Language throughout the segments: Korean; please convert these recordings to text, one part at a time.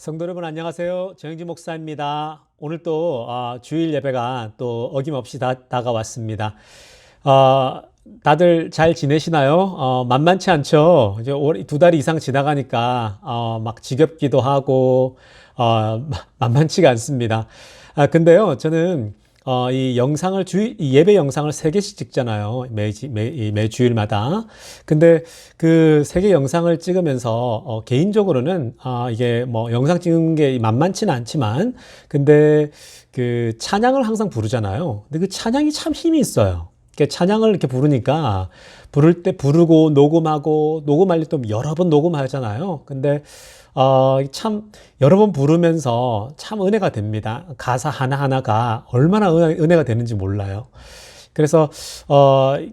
성도 여러분 안녕하세요. 정영진 목사입니다. 오늘 또 주일 예배가 또 어김없이 다가왔습니다. 어, 다들 잘 지내시나요? 만만치 않죠? 이제 두 달 이상 지나가니까 막 지겹기도 하고 만만치가 않습니다. 근데요, 저는 이 예배 영상을 세 개씩 찍잖아요. 매 주일마다. 근데 그 세 개 영상을 찍으면서, 개인적으로는, 이게 뭐 영상 찍는 게 만만치는 않지만, 근데 그 찬양을 항상 부르잖아요. 근데 그 찬양이 참 힘이 있어요. 찬양을 이렇게 부르니까, 부를 때 부르고 녹음하고, 녹음할 때 또 여러 번 녹음하잖아요. 근데 참 여러 번 부르면서 참 은혜가 됩니다. 가사 하나하나가 얼마나 은혜가 되는지 몰라요. 그래서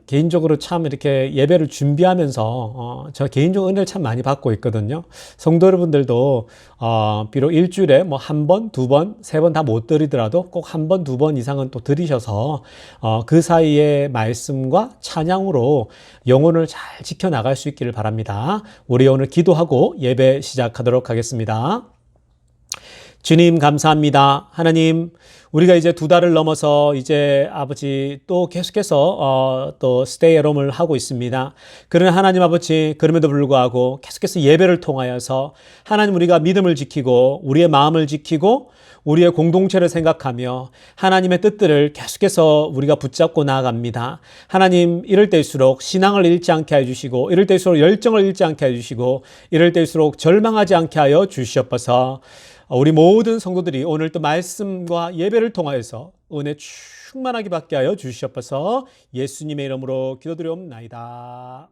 개인적으로 참 이렇게 예배를 준비하면서 저 개인적으로 은혜를 참 많이 받고 있거든요. 성도 여러분들도 비록 일주일에 뭐 한 번, 두 번, 세 번 다 못 드리더라도 꼭 한 번, 두 번 이상은 또 드리셔서 그 사이에 말씀과 찬양으로 영혼을 잘 지켜나갈 수 있기를 바랍니다. 우리 오늘 기도하고 예배 시작하도록 하겠습니다. 주님 감사합니다. 하나님, 우리가 이제 두 달을 넘어서 이제 아버지 또 계속해서 또 스테이 홈을 하고 있습니다. 그러나 하나님 아버지, 그럼에도 불구하고 계속해서 예배를 통하여서 하나님 우리가 믿음을 지키고 우리의 마음을 지키고 우리의 공동체를 생각하며 하나님의 뜻들을 계속해서 우리가 붙잡고 나아갑니다. 하나님, 이럴 때일수록 신앙을 잃지 않게 해주시고 이럴 때일수록 열정을 잃지 않게 해주시고 이럴 때일수록 절망하지 않게 하여 주시옵소서. 우리 모든 성도들이 오늘 또 말씀과 예배를 통하여서 은혜 충만하게 받게 하여 주시옵소서. 예수님의 이름으로 기도드리옵나이다.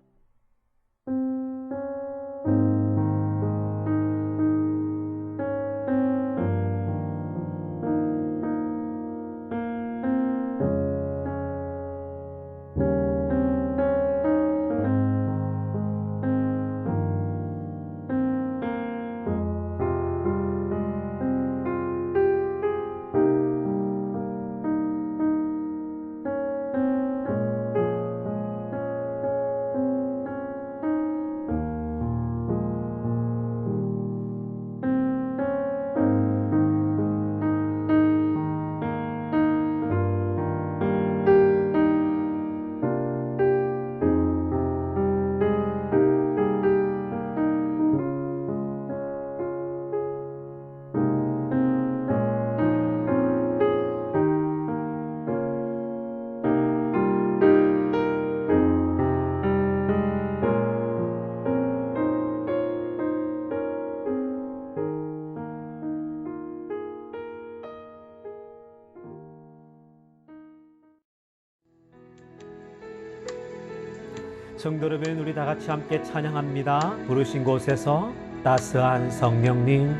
성도 여러분, 우리 다 같이 함께 찬양합니다. 부르신 곳에서 따스한 성령님,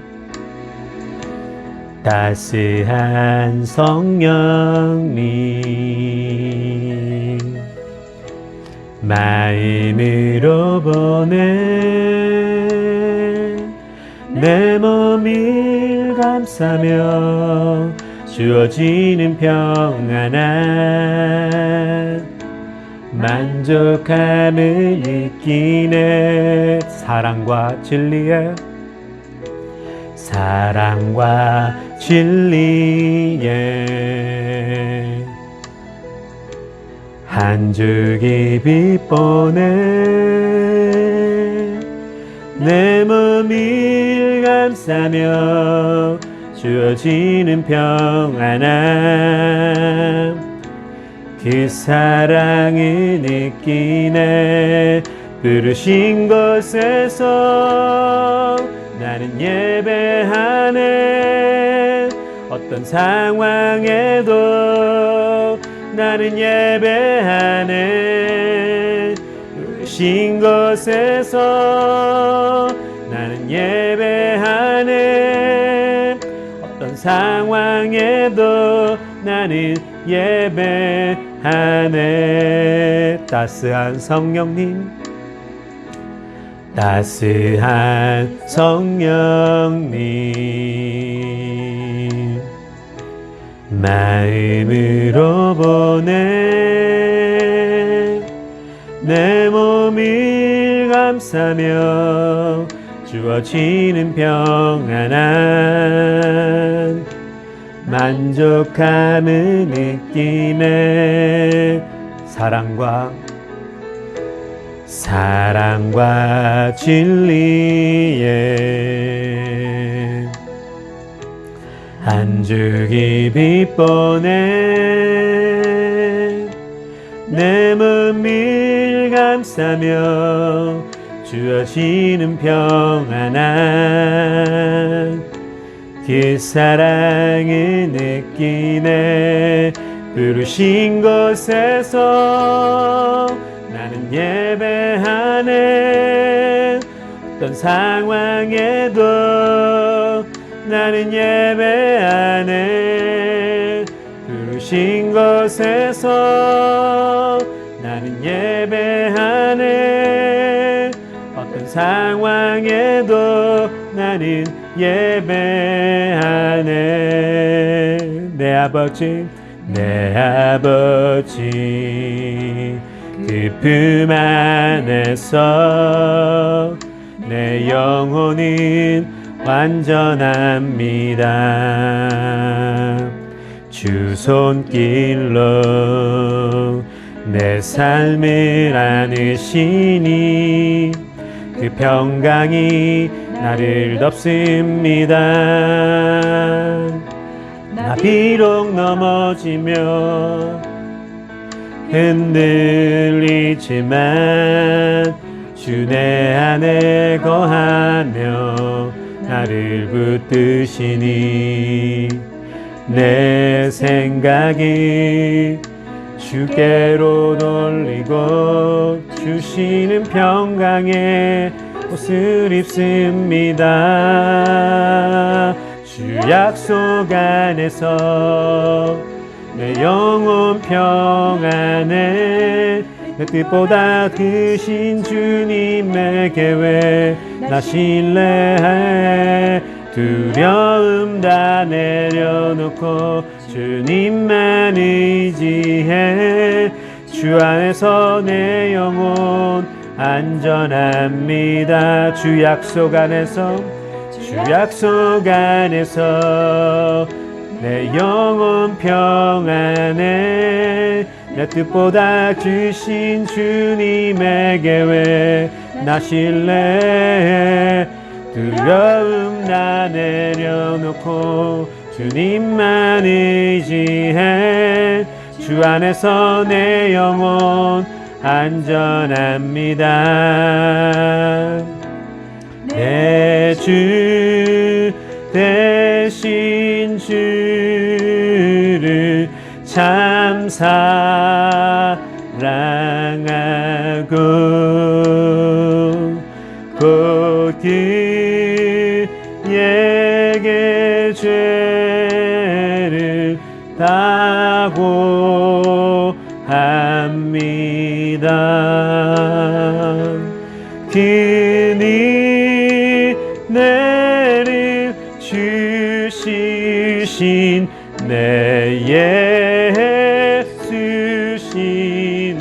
따스한 성령님, 마음으로 보내 내 몸을 감싸며 주어지는 평안한 만족함을 느끼네. 사랑과 진리에 한 줄 깊이 보내 내 몸을 감싸며 주어지는 평안함, 그 사랑을 느끼네. 부르신 곳에서 나는 예배하네. 어떤 상황에도 나는 예배하네. 부르신 곳에서 나는 예배하네. 어떤 상황에도 나는 예배하네. 따스한 성령님, 따스한 성령님, 마음으로 보내 내 몸을 감싸며 주어지는 평안한 만족함을 느끼네. 사랑과 진리에 안주기 빛보네. 내 몸을 감싸며 주어지는 평안한 그 사랑을 느끼네. 부르신 곳에서 나는 예배하네. 어떤 상황에도 나는 예배하네. 부르신 곳에서 나는 예배하네. 어떤 상황에도 나는 예배하네. 내 아버지 그 품 안에서 내 영혼은 완전합니다. 주 손길로 내 삶을 안으시니 그 평강이 나를 덮습니다. 나 비록 넘어지며 흔들리지만 주 내 안에 거하며 나를 붙드시니 내 생각이 주께로 돌리고 주시는 평강에 옷을 입습니다. 주 약속 안에서 내 영혼 평안에 내 뜻보다 크신 주님의 계획 나 신뢰해. 두려움 다 내려놓고 주님만 의지해. 주 안에서 내 영혼 안전합니다. 주 약속 안에서 내 영혼 평안에 내 뜻보다 크신 주님의 계획 나 신뢰해. 두려움 다 내려놓고 주님만 의지해. 주 안에서 내 영혼 안전합니다. 내 주 대신 주를 참 사랑하고 곧 그에게 죄를 다고 합니다. 그니 내를 주시신 내 예수시니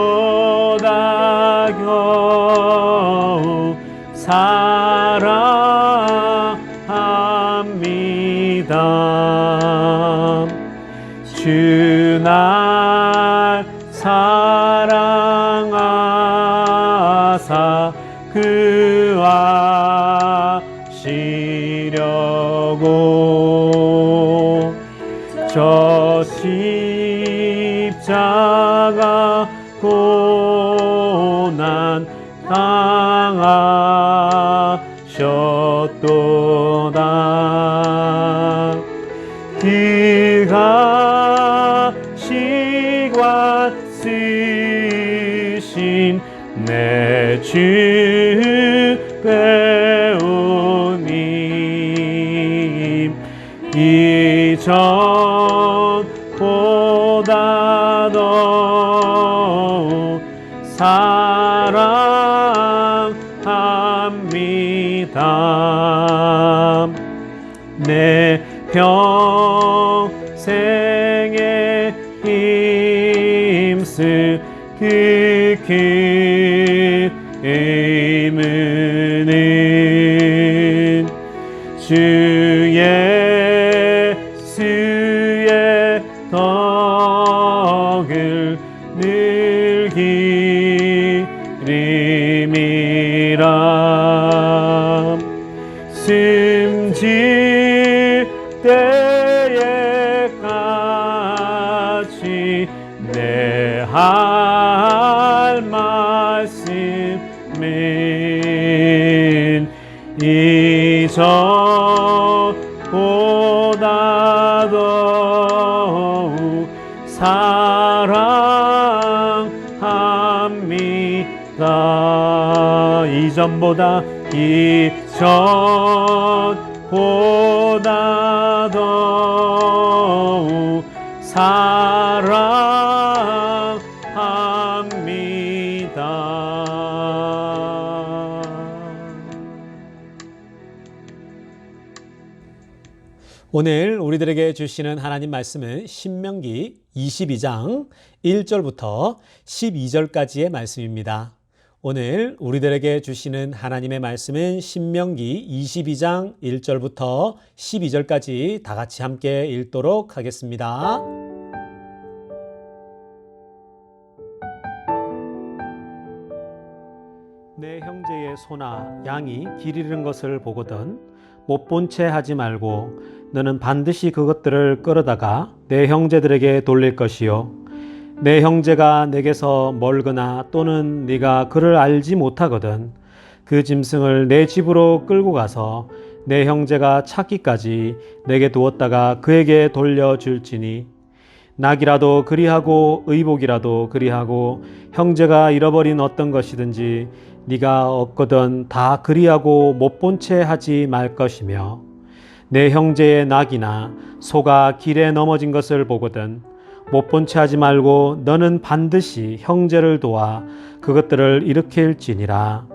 이전보다 겨우 사랑합니다. 주 날 사랑하사 구하시려고 저 십자가 고난 당하셨도다. 그가 시관 쓰신 내 주 배우님 이전보다 더 사랑합니다. 내 평생에 힘쓸 그 지키는 주 예수의 덕을 늘 기림이라. 숨질 때에까지 내 할 말씀은 이전보다 더욱 사랑합니다. 이전보다 더욱 사랑합니다. 오늘 우리들에게 주시는 하나님 말씀은 신명기 22장 1절부터 12절까지의 말씀입니다. 오늘 우리들에게 주시는 하나님의 말씀은 신명기 22장 1절부터 12절까지 다 같이 함께 읽도록 하겠습니다. 내 형제의 소나 양이 길 잃은 것을 보거든 못 본 채 하지 말고 너는 반드시 그것들을 끌어다가 내 형제들에게 돌릴 것이요. 내 형제가 내게서 멀거나 또는 네가 그를 알지 못하거든 그 짐승을 내 집으로 끌고 가서 내 형제가 찾기까지 내게 두었다가 그에게 돌려줄지니 낙이라도 그리하고 의복이라도 그리하고 형제가 잃어버린 어떤 것이든지 네가 얻거든 다 그리하고 못 본 채 하지 말 것이며 내 형제의 낙이나 소가 길에 넘어진 것을 보거든 못 본 채 하지 말고 너는 반드시 형제를 도와 그것들을 일으킬지니라.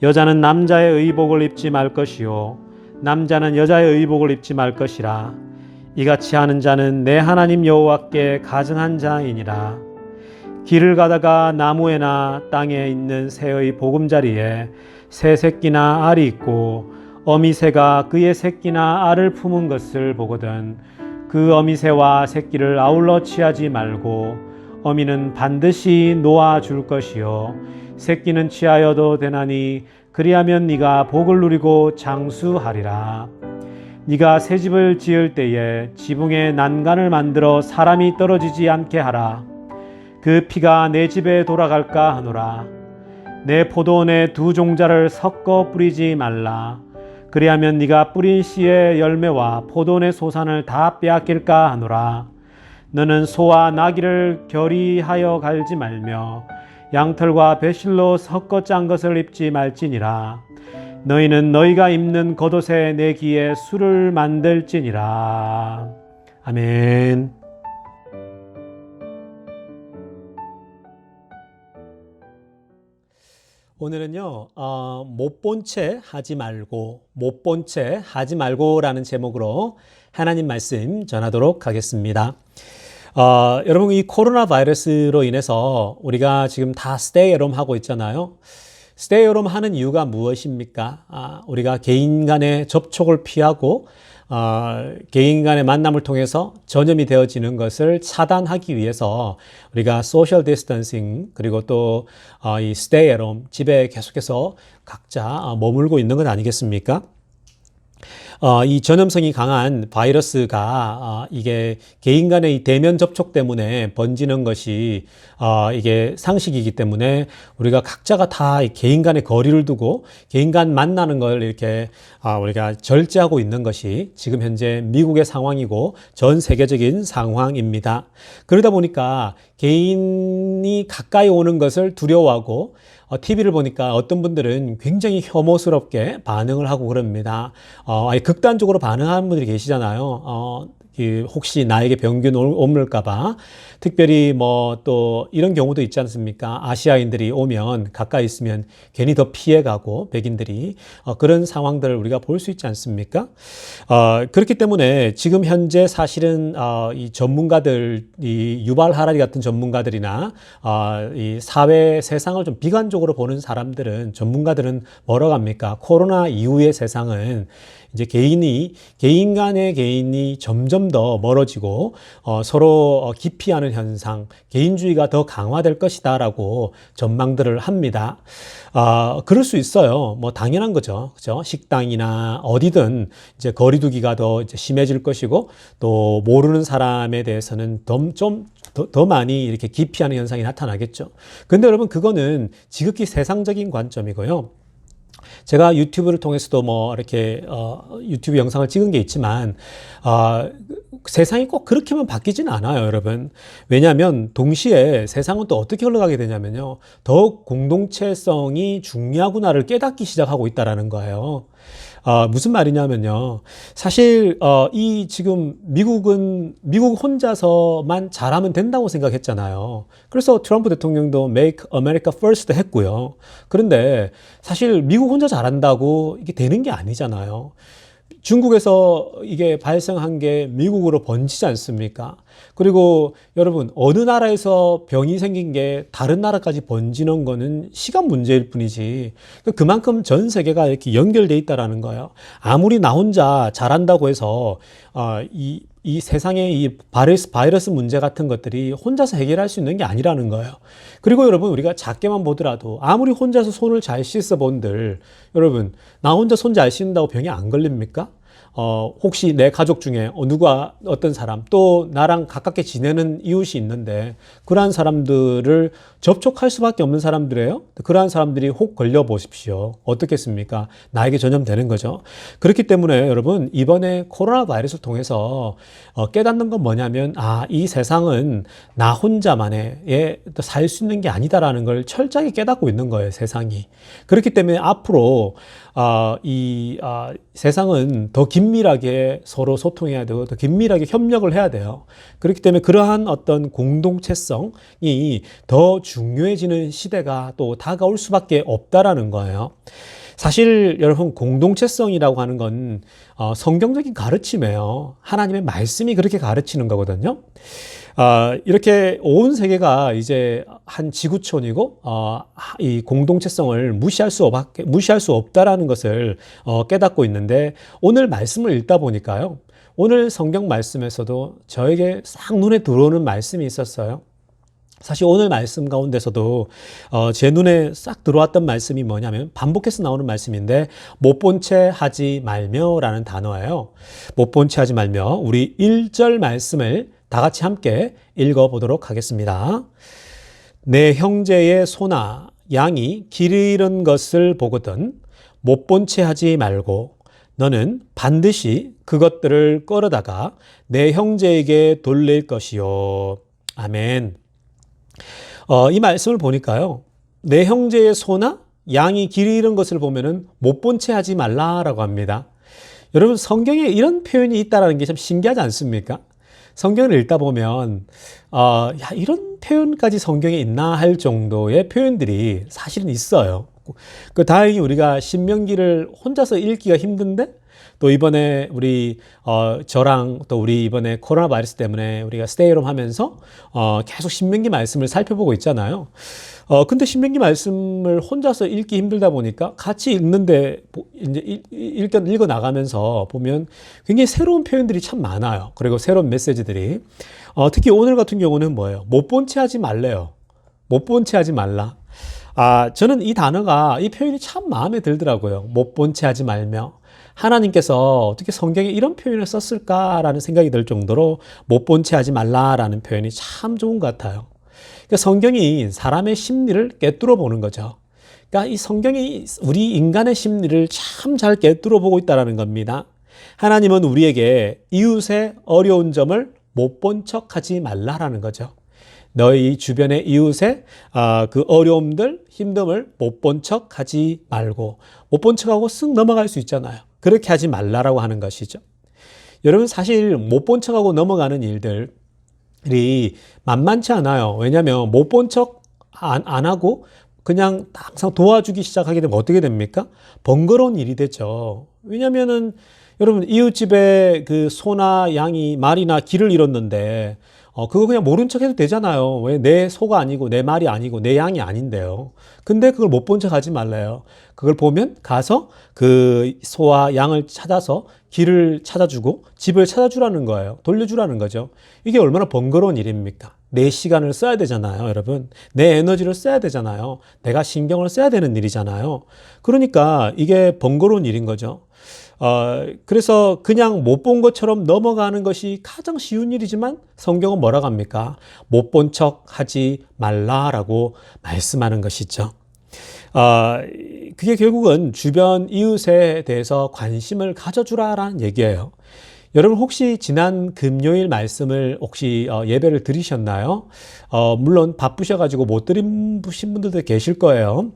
여자는 남자의 의복을 입지 말 것이요 남자는 여자의 의복을 입지 말 것이라. 이같이 하는 자는 내 하나님 여호와께 가증한 자이니라. 길을 가다가 나무에나 땅에 있는 새의 보금자리에 새 새끼나 알이 있고 어미새가 그의 새끼나 알을 품은 것을 보거든 그 어미새와 새끼를 아울러 취하지 말고 어미는 반드시 놓아줄 것이요 새끼는 취하여도 되나니 그리하면 네가 복을 누리고 장수하리라. 네가 새 집을 지을 때에 지붕에 난간을 만들어 사람이 떨어지지 않게 하라. 그 피가 내 집에 돌아갈까 하노라. 내 포도원에 두 종자를 섞어 뿌리지 말라. 그리하면 네가 뿌린 씨의 열매와 포도원의 소산을 다 빼앗길까 하노라. 너는 소와 나귀를 결의하여 갈지 말며 양털과 배실로 섞어 짠 것을 입지 말지니라. 너희는 너희가 입는 겉옷에 내 귀에 술을 만들지니라. 아멘. 오늘은요, 못 본 채 하지 말고, 못 본 채 하지 말고라는 제목으로 하나님 말씀 전하도록 하겠습니다. 여러분, 이 코로나 바이러스로 인해서 우리가 지금 다 스테이 앰 하고 있잖아요. 스테이 앰 하는 이유가 무엇입니까? 우리가 개인 간의 접촉을 피하고 개인 간의 만남을 통해서 전염이 되어지는 것을 차단하기 위해서 우리가 소셜 디스턴싱 그리고 또 이 스테이 앰 집에 계속해서 각자 머물고 있는 것 아니겠습니까? 이 전염성이 강한 바이러스가 이게 개인 간의 이 대면 접촉 때문에 번지는 것이 이게 상식이기 때문에 우리가 각자가 다 개인 간의 거리를 두고 개인 간 만나는 걸 이렇게 우리가 절제하고 있는 것이 지금 현재 미국의 상황이고 전 세계적인 상황입니다. 그러다 보니까 개인이 가까이 오는 것을 두려워하고 TV를 보니까 어떤 분들은 굉장히 혐오스럽게 반응을 하고 그럽니다. 아예 극단적으로 반응하는 분들이 계시잖아요. 혹시 나에게 병균 옮을까봐 특별히 뭐 또 이런 경우도 있지 않습니까? 아시아인들이 오면 가까이 있으면 괜히 더 피해가고 백인들이 그런 상황들을 우리가 볼 수 있지 않습니까? 그렇기 때문에 지금 현재 사실은 이 전문가들, 이 유발 하라리 같은 전문가들이나 이 사회 세상을 좀 비관적으로 보는 사람들은 전문가들은 뭐라고 합니까? 코로나 이후의 세상은 이제 개인 간의 개인이 점점 더 멀어지고, 서로 기피하는 현상, 개인주의가 더 강화될 것이다라고 전망들을 합니다. 그럴 수 있어요. 뭐, 당연한 거죠. 그죠? 식당이나 어디든 이제 거리두기가 더 이제 심해질 것이고, 또 모르는 사람에 대해서는 더 많이 이렇게 기피하는 현상이 나타나겠죠. 근데 여러분, 그거는 지극히 세상적인 관점이고요. 제가 유튜브를 통해서도 뭐 이렇게 유튜브 영상을 찍은 게 있지만 세상이 꼭 그렇게만 바뀌진 않아요, 여러분. 왜냐하면 동시에 세상은 또 어떻게 흘러가게 되냐면요, 더욱 공동체성이 중요하구나를 깨닫기 시작하고 있다라는 거예요. 무슨 말이냐면요. 사실, 이 지금 미국 혼자서만 잘하면 된다고 생각했잖아요. 그래서 트럼프 대통령도 Make America First 했고요. 그런데 사실 미국 혼자 잘한다고 이게 되는 게 아니잖아요. 중국에서 이게 발생한 게 미국으로 번지지 않습니까? 그리고 여러분, 어느 나라에서 병이 생긴 게 다른 나라까지 번지는 거는 시간 문제일 뿐이지. 그만큼 전 세계가 이렇게 연결돼 있다라는 거예요. 아무리 나 혼자 잘한다고 해서 이 세상의 이 바이러스 문제 같은 것들이 혼자서 해결할 수 있는 게 아니라는 거예요. 그리고 여러분, 우리가 작게만 보더라도 아무리 혼자서 손을 잘 씻어 본들, 여러분, 나 혼자 손 잘 씻는다고 병이 안 걸립니까? 혹시 내 가족 중에 어떤 사람, 또 나랑 가깝게 지내는 이웃이 있는데, 그러한 사람들을 접촉할 수밖에 없는 사람들이에요. 그러한 사람들이 혹 걸려 보십시오. 어떻겠습니까? 나에게 전염되는 거죠. 그렇기 때문에 여러분, 이번에 코로나 바이러스를 통해서 깨닫는 건 뭐냐면, 이 세상은 나 혼자만의 살 수 있는 게 아니다라는 걸 철저하게 깨닫고 있는 거예요, 세상이. 그렇기 때문에 앞으로 세상은 더 긴밀하게 서로 소통해야 되고 더 긴밀하게 협력을 해야 돼요. 그렇기 때문에 그러한 어떤 공동체성이 더 중요해지는 시대가 또 다가올 수밖에 없다라는 거예요. 사실 여러분, 공동체성이라고 하는 건 성경적인 가르침이에요. 하나님의 말씀이 그렇게 가르치는 거거든요. 이렇게 온 세계가 이제 한 지구촌이고, 이 공동체성을 무시할 수 없다라는 것을 깨닫고 있는데, 오늘 말씀을 읽다 보니까요, 오늘 성경 말씀에서도 저에게 싹 눈에 들어오는 말씀이 있었어요. 사실 오늘 말씀 가운데서도 제 눈에 싹 들어왔던 말씀이 뭐냐면, 반복해서 나오는 말씀인데, 못 본 채 하지 말며라는 단어예요. 못 본 채 하지 말며, 우리 1절 말씀을 다 같이 함께 읽어보도록 하겠습니다. 내 형제의 소나 양이 길 잃은 것을 보거든 못 본 채 하지 말고 너는 반드시 그것들을 끌어다가 내 형제에게 돌릴 것이요. 아멘. 이 말씀을 보니까요, 내 형제의 소나 양이 길 잃은 것을 보면은 못 본 채 하지 말라라고 합니다. 여러분, 성경에 이런 표현이 있다는 게 참 신기하지 않습니까? 성경을 읽다 보면 이런 표현까지 성경에 있나 할 정도의 표현들이 사실은 있어요. 다행히 우리가 신명기를 혼자서 읽기가 힘든데, 또 이번에 저랑 또 우리 이번에 코로나 바이러스 때문에 우리가 스테이홈 하면서 계속 신명기 말씀을 살펴보고 있잖아요. 근데 신명기 말씀을 혼자서 읽기 힘들다 보니까 같이 읽는데 이제 읽어 나가면서 보면 굉장히 새로운 표현들이 참 많아요. 그리고 새로운 메시지들이. 특히 오늘 같은 경우는 뭐예요? 못 본 채 하지 말래요. 못 본 채 하지 말라. 저는 이 표현이 참 마음에 들더라고요. 못 본 채 하지 말며. 하나님께서 어떻게 성경에 이런 표현을 썼을까라는 생각이 들 정도로 못 본 채 하지 말라라는 표현이 참 좋은 것 같아요. 그러니까 성경이 사람의 심리를 꿰뚫어 보는 거죠. 그러니까 이 성경이 우리 인간의 심리를 참 잘 꿰뚫어 보고 있다는 겁니다. 하나님은 우리에게 이웃의 어려운 점을 못 본 척 하지 말라라는 거죠. 너희 주변의 이웃의 그 어려움들, 힘듦을 못 본 척 하지 말고, 못 본 척하고 쓱 넘어갈 수 있잖아요. 그렇게 하지 말라라고 하는 것이죠. 여러분 사실 못 본 척하고 넘어가는 일들이 만만치 않아요. 왜냐하면 못 본 척 안 하고 그냥 항상 도와주기 시작하게 되면 어떻게 됩니까? 번거로운 일이 되죠. 왜냐면은 여러분 이웃집에 그 소나 양이 말이나 길을 잃었는데 그거 그냥 모른 척 해도 되잖아요. 왜 내 소가 아니고 내 말이 아니고 내 양이 아닌데요. 근데 그걸 못 본 척 하지 말래요. 그걸 보면 가서 그 소와 양을 찾아서 길을 찾아주고 집을 찾아주라는 거예요. 돌려주라는 거죠. 이게 얼마나 번거로운 일입니까? 내 시간을 써야 되잖아요, 여러분. 내 에너지를 써야 되잖아요. 내가 신경을 써야 되는 일이잖아요. 그러니까 이게 번거로운 일인 거죠. 그래서 그냥 못 본 것처럼 넘어가는 것이 가장 쉬운 일이지만 성경은 뭐라고 합니까? 못 본 척 하지 말라라고 말씀하는 것이죠. 그게 결국은 주변 이웃에 대해서 관심을 가져주라라는 얘기예요. 여러분 혹시 지난 금요일 말씀을 혹시 예배를 들으셨나요? 물론 바쁘셔가지고 못 들으신 분들도 계실 거예요.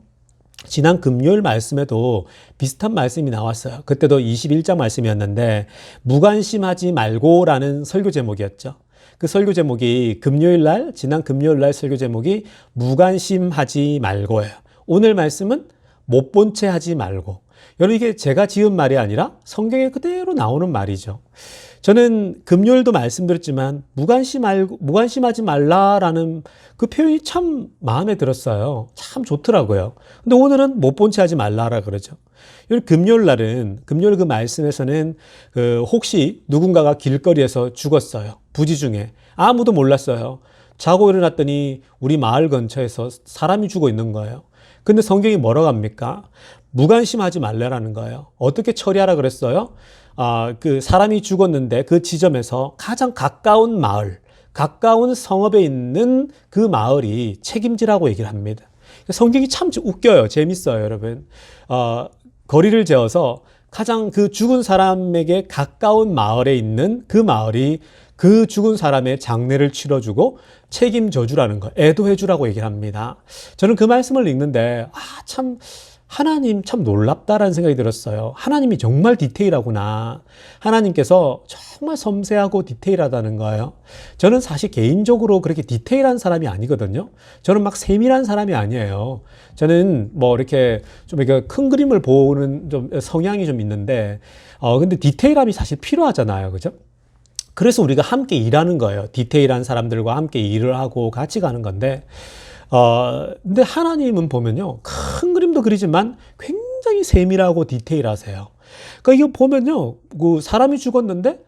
지난 금요일 말씀에도 비슷한 말씀이 나왔어요. 그때도 21장 말씀이었는데 무관심하지 말고라는 설교 제목이었죠. 그 설교 제목이 지난 금요일 날 설교 제목이 무관심하지 말고예요. 오늘 말씀은 못 본 채 하지 말고. 여러분 이게 제가 지은 말이 아니라 성경에 그대로 나오는 말이죠. 저는 금요일도 말씀드렸지만 무관심하지 말라라는 그 표현이 참 마음에 들었어요. 참 좋더라고요. 근데 오늘은 못 본 채 하지 말라라 그러죠. 금요일 날은 금요일 그 말씀에서는 혹시 누군가가 길거리에서 죽었어요. 부지 중에 아무도 몰랐어요. 자고 일어났더니 우리 마을 근처에서 사람이 죽어 있는 거예요. 근데 성경이 뭐라고 합니까? 무관심하지 말라라는 거예요. 어떻게 처리하라 그랬어요? 그 사람이 죽었는데 그 지점에서 가장 가까운 마을, 가까운 성읍에 있는 그 마을이 책임지라고 얘기를 합니다. 성경이 참 웃겨요. 재밌어요, 여러분. 거리를 재어서 가장 그 죽은 사람에게 가까운 마을에 있는 그 마을이 그 죽은 사람의 장례를 치러주고 책임져 주라는 거, 애도해 주라고 얘기를 합니다. 저는 그 말씀을 읽는데 참 하나님 참 놀랍다라는 생각이 들었어요. 하나님이 정말 디테일하구나. 하나님께서 정말 섬세하고 디테일하다는 거예요. 저는 사실 개인적으로 그렇게 디테일한 사람이 아니거든요. 저는 막 세밀한 사람이 아니에요. 저는 뭐 이렇게 좀 이렇게 큰 그림을 보는 좀 성향이 좀 있는데, 근데 디테일함이 사실 필요하잖아요. 그죠? 그래서 우리가 함께 일하는 거예요. 디테일한 사람들과 함께 일을 하고 같이 가는 건데, 근데 하나님은 보면요, 큰 그림도 그리지만 굉장히 세밀하고 디테일하세요. 그러니까 이거 보면요, 그 사람이 죽었는데,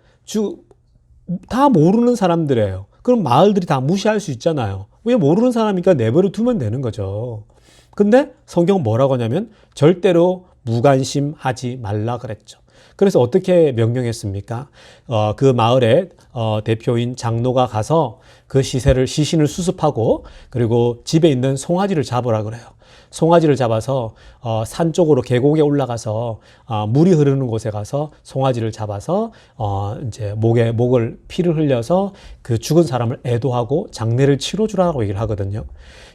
다 모르는 사람들이에요. 그럼 마을들이 다 무시할 수 있잖아요. 왜 모르는 사람이니까 내버려 두면 되는 거죠. 근데 성경은 뭐라고 하냐면, 절대로 무관심하지 말라 그랬죠. 그래서 어떻게 명령했습니까? 그 마을의 대표인 장로가 가서 그 시신을 수습하고 그리고 집에 있는 송아지를 잡으라 그래요. 송아지를 잡아서 산 쪽으로 계곡에 올라가서 물이 흐르는 곳에 가서 송아지를 잡아서 이제 목을 피를 흘려서 그 죽은 사람을 애도하고 장례를 치러주라고 얘기를 하거든요.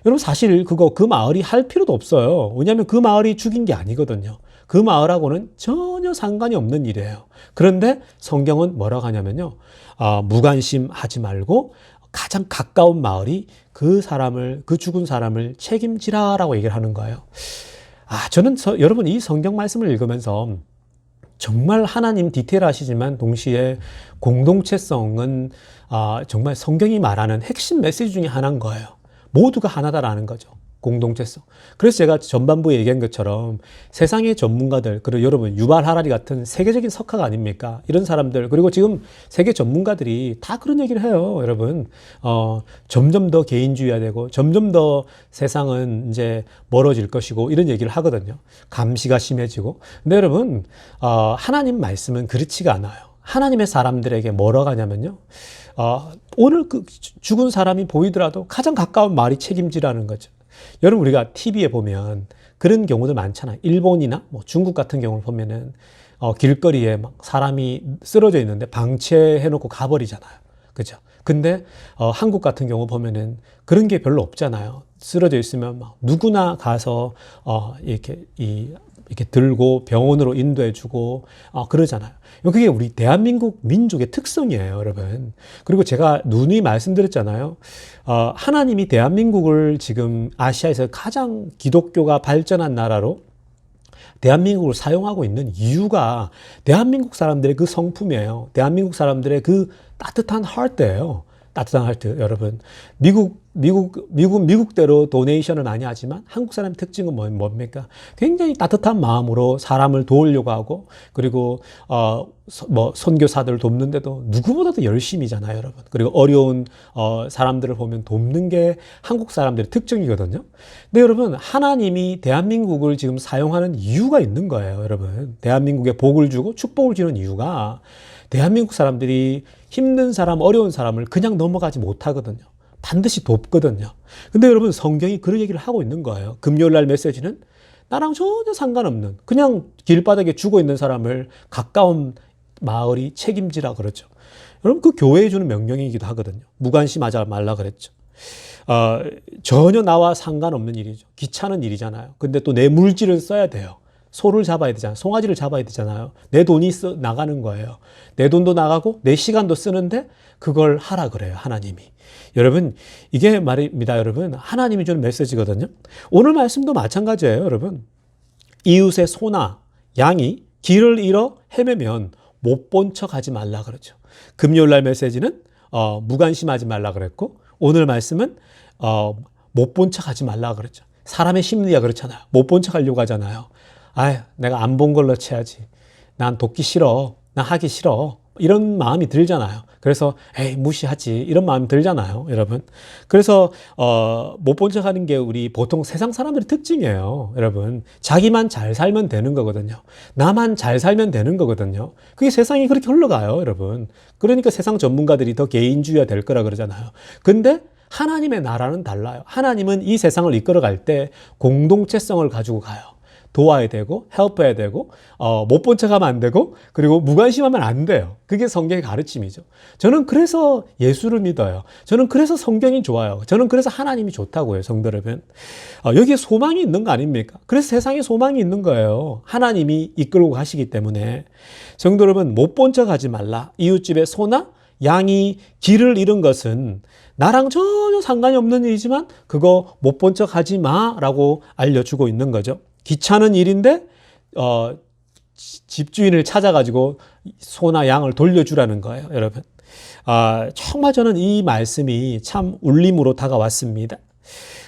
여러분 사실 그 마을이 할 필요도 없어요. 왜냐하면 그 마을이 죽인 게 아니거든요. 그 마을하고는 전혀 상관이 없는 일이에요. 그런데 성경은 뭐라고 하냐면요. 무관심하지 말고 가장 가까운 마을이 그 죽은 사람을 책임지라라고 얘기를 하는 거예요. 저는 여러분 이 성경 말씀을 읽으면서 정말 하나님 디테일하시지만 동시에 공동체성은 정말 성경이 말하는 핵심 메시지 중에 하나인 거예요. 모두가 하나다라는 거죠. 공동체성. 그래서 제가 전반부에 얘기한 것처럼 세상의 전문가들, 그리고 여러분 유발 하라리 같은 세계적인 석학 아닙니까? 이런 사람들, 그리고 지금 세계 전문가들이 다 그런 얘기를 해요, 여러분. 점점 더 개인주의화 되고 점점 더 세상은 이제 멀어질 것이고 이런 얘기를 하거든요. 감시가 심해지고. 근데 여러분, 하나님 말씀은 그렇지가 않아요. 하나님의 사람들에게 뭐라고 하냐면요. 오늘 그 죽은 사람이 보이더라도 가장 가까운 말이 책임지라는 거죠. 여러분 우리가 TV에 보면 그런 경우들 많잖아요. 일본이나 뭐 중국 같은 경우를 보면은 길거리에 막 사람이 쓰러져 있는데 방치해놓고 가버리잖아요. 그죠? 근데 한국 같은 경우 보면은 그런 게 별로 없잖아요. 쓰러져 있으면 막 누구나 가서 이렇게 이렇게 들고 병원으로 인도해주고 그러잖아요. 그게 우리 대한민국 민족의 특성이에요, 여러분. 그리고 제가 누누이 말씀드렸잖아요. 하나님이 대한민국을 지금 아시아에서 가장 기독교가 발전한 나라로 대한민국을 사용하고 있는 이유가 대한민국 사람들의 그 성품이에요. 대한민국 사람들의 그 따뜻한 하트예요. 따뜻한 하트, 여러분. 미국대로 도네이션을 많이 하지만 한국 사람의 특징은 뭡니까? 굉장히 따뜻한 마음으로 사람을 도우려고 하고, 그리고, 선교사들을 돕는데도 누구보다도 열심이잖아요, 여러분. 그리고 어려운, 사람들을 보면 돕는 게 한국 사람들의 특징이거든요. 근데 여러분, 하나님이 대한민국을 지금 사용하는 이유가 있는 거예요, 여러분. 대한민국에 복을 주고 축복을 주는 이유가 대한민국 사람들이 힘든 사람, 어려운 사람을 그냥 넘어가지 못하거든요. 반드시 돕거든요. 근데 여러분, 성경이 그런 얘기를 하고 있는 거예요. 금요일 날 메시지는 나랑 전혀 상관없는 그냥 길바닥에 죽어 있는 사람을 가까운 마을이 책임지라 그러죠. 여러분, 그 교회에 주는 명령이기도 하거든요. 무관심하지 말라 그랬죠. 전혀 나와 상관없는 일이죠. 귀찮은 일이잖아요. 근데 또 내 물질을 써야 돼요. 소를 잡아야 되잖아요. 송아지를 잡아야 되잖아요. 내 돈이 나가는 거예요. 내 돈도 나가고 내 시간도 쓰는데 그걸 하라 그래요, 하나님이. 여러분, 이게 말입니다, 여러분. 하나님이 주는 메시지거든요. 오늘 말씀도 마찬가지예요, 여러분. 이웃의 소나 양이 길을 잃어 헤매면 못 본 척 하지 말라 그러죠. 금요일 날 메시지는 무관심하지 말라 그랬고, 오늘 말씀은 못 본 척 하지 말라 그랬죠. 사람의 심리가 그렇잖아요. 못 본 척 하려고 하잖아요. 내가 안 본 걸로 쳐야지. 난 돕기 싫어. 난 하기 싫어. 이런 마음이 들잖아요. 그래서 무시하지. 이런 마음이 들잖아요, 여러분. 그래서 못 본 척 하는 게 우리 보통 세상 사람들의 특징이에요, 여러분. 자기만 잘 살면 되는 거거든요. 나만 잘 살면 되는 거거든요. 그게 세상이 그렇게 흘러가요, 여러분. 그러니까 세상 전문가들이 더 개인주의가 될 거라 그러잖아요. 근데 하나님의 나라는 달라요. 하나님은 이 세상을 이끌어갈 때 공동체성을 가지고 가요. 도와야 되고, 헬프해야 되고, 못 본 척하면 안 되고, 그리고 무관심하면 안 돼요. 그게 성경의 가르침이죠. 저는 그래서 예수를 믿어요. 저는 그래서 성경이 좋아요. 저는 그래서 하나님이 좋다고 해요, 성도 여러분. 여기에 소망이 있는 거 아닙니까? 그래서 세상에 소망이 있는 거예요. 하나님이 이끌고 가시기 때문에. 성도 여러분, 못 본 척 하지 말라. 이웃집에 소나 양이 길을 잃은 것은 나랑 전혀 상관이 없는 일이지만 그거 못 본 척 하지 마라고 알려주고 있는 거죠. 귀찮은 일인데 집주인을 찾아가지고 소나 양을 돌려주라는 거예요, 여러분. 정말 저는 이 말씀이 참 울림으로 다가왔습니다.